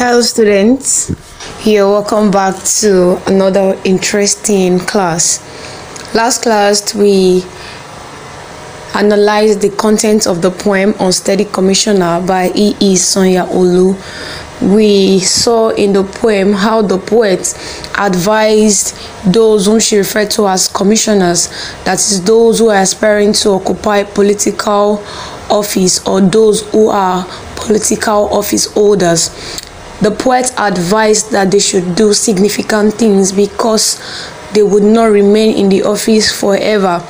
Hello students, you're welcome back to another interesting class. Last class we analyzed the content of the poem Unsteady Commissioner by E.E. Sonya-Olu. We saw in the poem how the poet advised those whom she referred to as commissioners, that is those who are aspiring to occupy political office or those who are political office holders. The poet advised that they should do significant things because they would not remain in the office forever.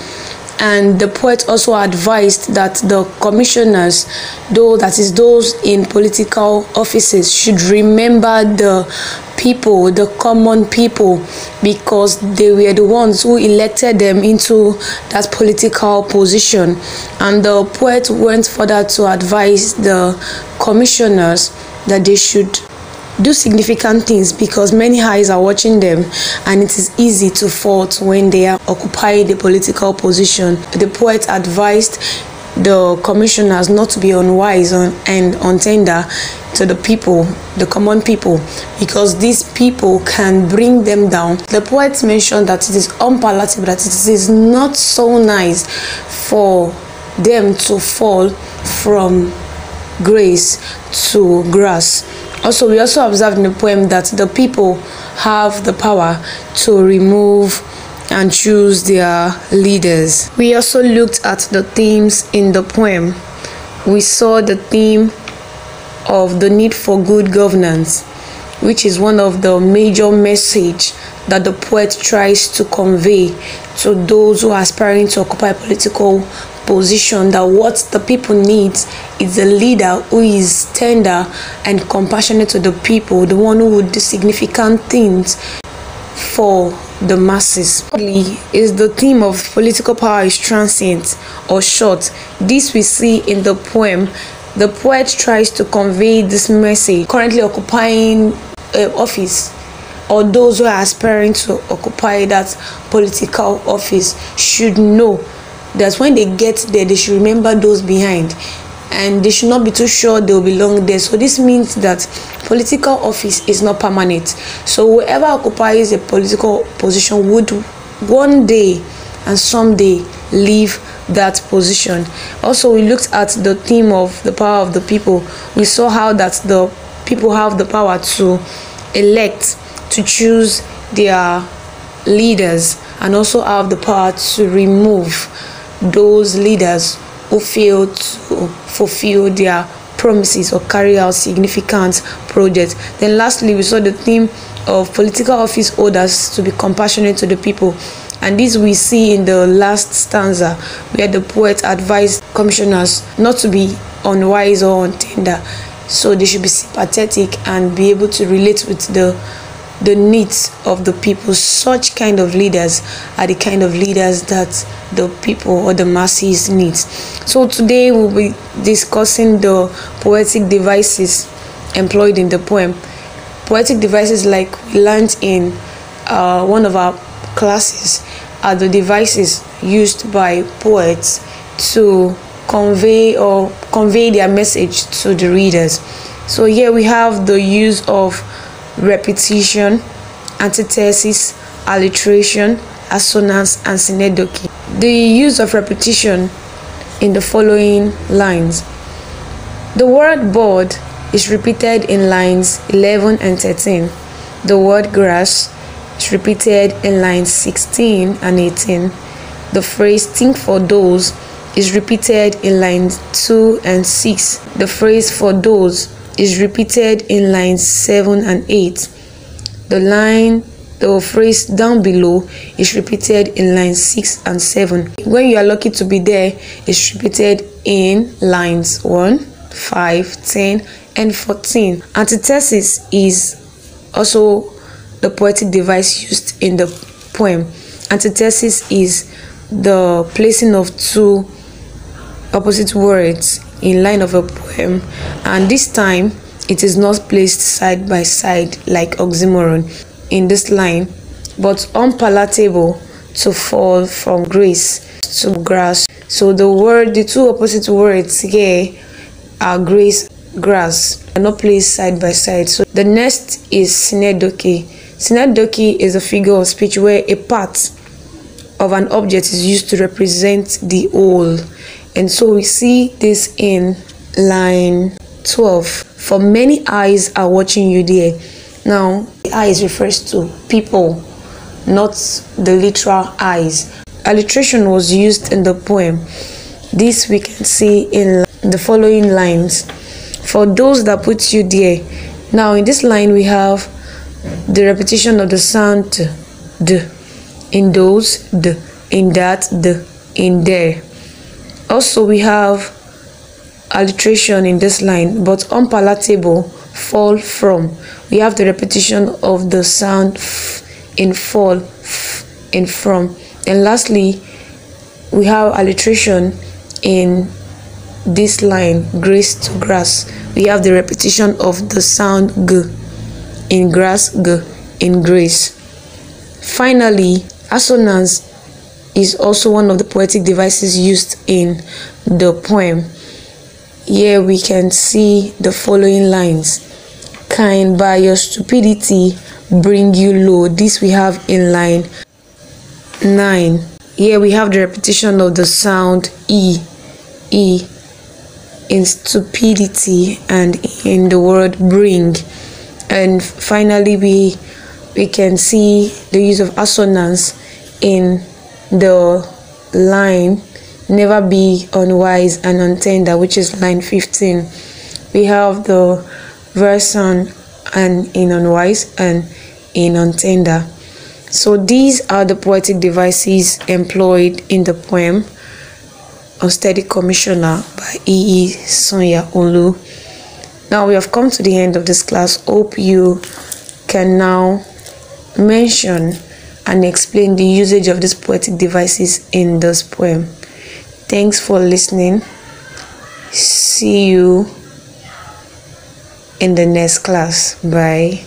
And the poet also advised that the commissioners, that is those in political offices, should remember the people, the common people, because they were the ones who elected them into that political position. And the poet went further to advise the commissioners that they should do significant things because many eyes are watching them and it is easy to fault when they are occupying the political position. The poet advised the commissioners not to be unwise and untender to the people, the common people, because these people can bring them down. The poet mentioned that it is unpalatable, that it is not so nice for them to fall from grace to grass. Also, we also observed in the poem that the people have the power to remove and choose their leaders. We also looked at the themes in the poem. We saw the theme of the need for good governance, which is one of the major message that the poet tries to convey to those who are aspiring to occupy political position, that what the people need is a leader who is tender and compassionate to the people, the one who would do significant things for the masses. Thirdly, is the theme of political power is transient or short. This we see in the poem. The poet tries to convey this message. Currently occupying office, or those who are aspiring to occupy that political office, should know that when they get there, they should remember those behind, and they should not be too sure they'll belong there. So this means that political office is not permanent. So whoever occupies a political position would one day and someday leave that position. Also, we looked at the theme of the power of the people. We saw how that the people have the power to elect, to choose their leaders, and also have the power to remove those leaders who fail to fulfill their promises or carry out significant projects. Then lastly, we saw the theme of political office holders to be compassionate to the people, and this we see in the last stanza where the poet advised commissioners not to be unwise or untender, so they should be sympathetic and be able to relate with the needs of the people. Such kind of leaders are the kind of leaders that the people or the masses need. So today we'll be discussing the poetic devices employed in the poem. Poetic devices, like we learned in one of our classes, are the devices used by poets to convey their message to the readers. So here we have the use of repetition, antithesis, alliteration, assonance, and synecdoche. The use of repetition in the following lines. The word board is repeated in lines 11 and 13. The word grass is repeated in lines 16 and 18. The phrase think for those is repeated in lines 2 and 6. The phrase for those is repeated in lines 7 and 8. The phrase down below is repeated in lines 6 and 7. When you are lucky to be there, it's repeated in lines 1, 5, 10, and 14. Antithesis is also the poetic device used in the poem. Antithesis is the placing of two opposite words in line of a poem, and this time it is not placed side by side like oxymoron in this line, but unpalatable to fall from grace to grass. So the two opposite words here are grace, grass. not placed side by side. So the next is synecdoche. Synecdoche is a figure of speech where a part of an object is used to represent the whole. And so we see this in line 12. For many eyes are watching you there. Now, the eyes refers to people, not the literal eyes. Alliteration was used in the poem. This we can see in the following lines. For those that put you there. Now, in this line, we have the repetition of the sound d. In those, d. In that, d. In there. Also, we have alliteration in this line, but unpalatable, fall from. We have the repetition of the sound f in fall, f in from. And lastly, we have alliteration in this line, grace to grass. We have the repetition of the sound g in grass, g in grace. Finally, assonance is also one of the poetic devices used in the poem. Here we can see the following lines. Kind by your stupidity bring you low. This we have in line 9. Here we have the repetition of the sound e in stupidity and in the word bring. And finally we can see the use of assonance in the line never be unwise and untender, which is line 15. We have the verse on and in unwise and in untender. So these are the poetic devices employed in the poem Unsteady Commissioner by E.E. Sanya-Olu. Now we have come to the end of this class. Hope you can now mention and explain the usage of these poetic devices in this poem. Thanks for listening. See you in the next class. Bye.